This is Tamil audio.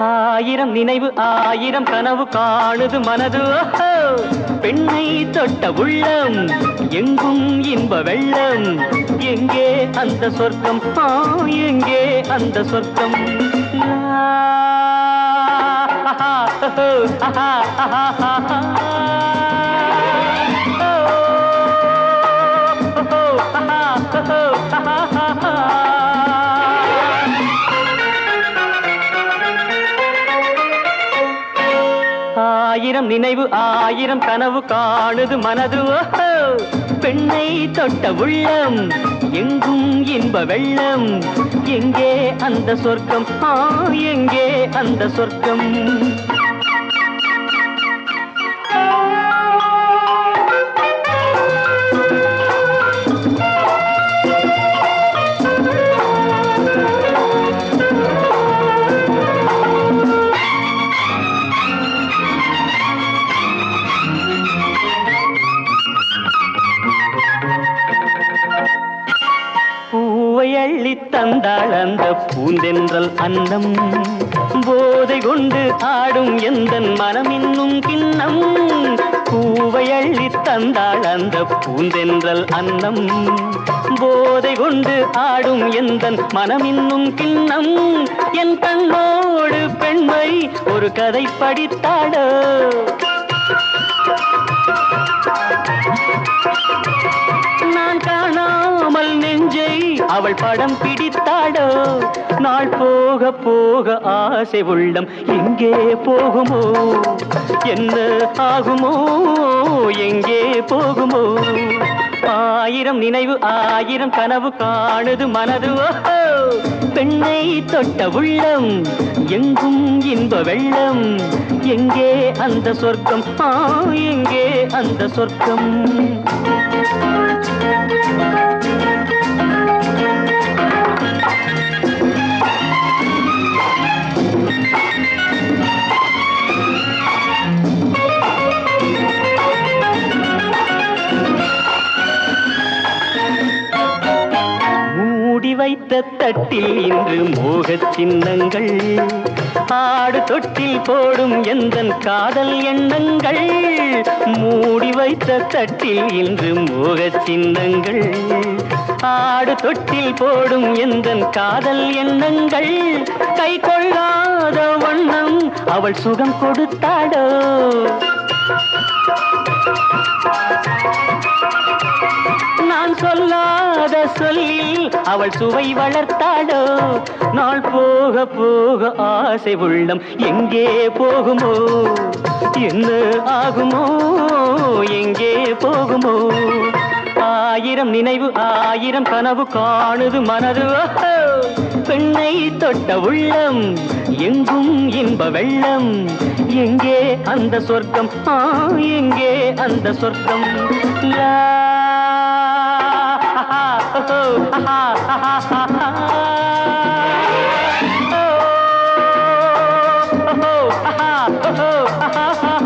ஆயிரம் நினைவு ஆயிரம் கனவு காணுது மனது பெண்ணை தொட்ட உள்ளம் எங்கும் இன்ப வெள்ளம் எங்கே அந்த சொர்க்கம் எங்கே அந்த சொர்க்கம் ஆயிரம் நினைவு ஆயிரம் கனவு காணுது மனது பெண்ணை தொட்ட உள்ளம் எங்கும் இன்ப வெள்ளம் எங்கே அந்த சொர்க்கம் எங்கே அந்த சொர்க்கம் அள்ளி தந்தாள் அந்த பூந்தென்றல் அன்னம் போதை கொண்டு ஆடும் எந்தன் மனம் இன்னும் கிண்ணம் பூவை அள்ளி தந்தாள் அந்த பூந்தென்றல் அன்னம் போதை கொண்டு ஆடும் எந்தன் மனம் இன்னும் கிண்ணம் என் கண்ணோடு பெண்மை ஒரு கதை படித்தாடோ நான் காணாமல் நெஞ்சை அவள் படம் பிடித்தாடோ நாள் போக போக ஆசை உள்ளம் எங்கே போகுமோ என்ன ஆகுமோ எங்கே போகுமோ ஆயிரம் நினைவு ஆயிரம் கனவு காணுது மனது பெண்ணை தொட்ட உள்ளம் எங்கும் இன்ப வெள்ளம் எங்கே அந்த சொர்க்கம் எங்கே அந்த சொர்க்கம் வைத்த தட்டில் இன்று மோகச் சின்னங்கள் ஆடு தொட்டில் போடும் எந்தன் காதல் எண்ணங்கள் மூடி வைத்த தட்டில் இன்று மோகச் சின்னங்கள் ஆடு தொட்டில் போடும் எந்தன் காதல் எண்ணங்கள் கை கொள்ளாத வண்ணம் அவள் சுகம் கொடுத்தாடோ நான் சொல்லாத சொல்லில் அவள் சுவை வளர்த்தாடோ நாள் போக போக ஆசை உள்ளம் எங்கே போகுமோ என்ன ஆகுமோ எங்கே போகுமோ ஆயிரம் நினைவு ஆயிரம் கனவு காணுது மனது பெண்ணை தொட்ட உள்ளம் எங்கும் இன்ப வெள்ளம் எங்கே அந்த சொர்க்கம் எங்கே அந்த சொர்க்கம் லா ha ha ha ha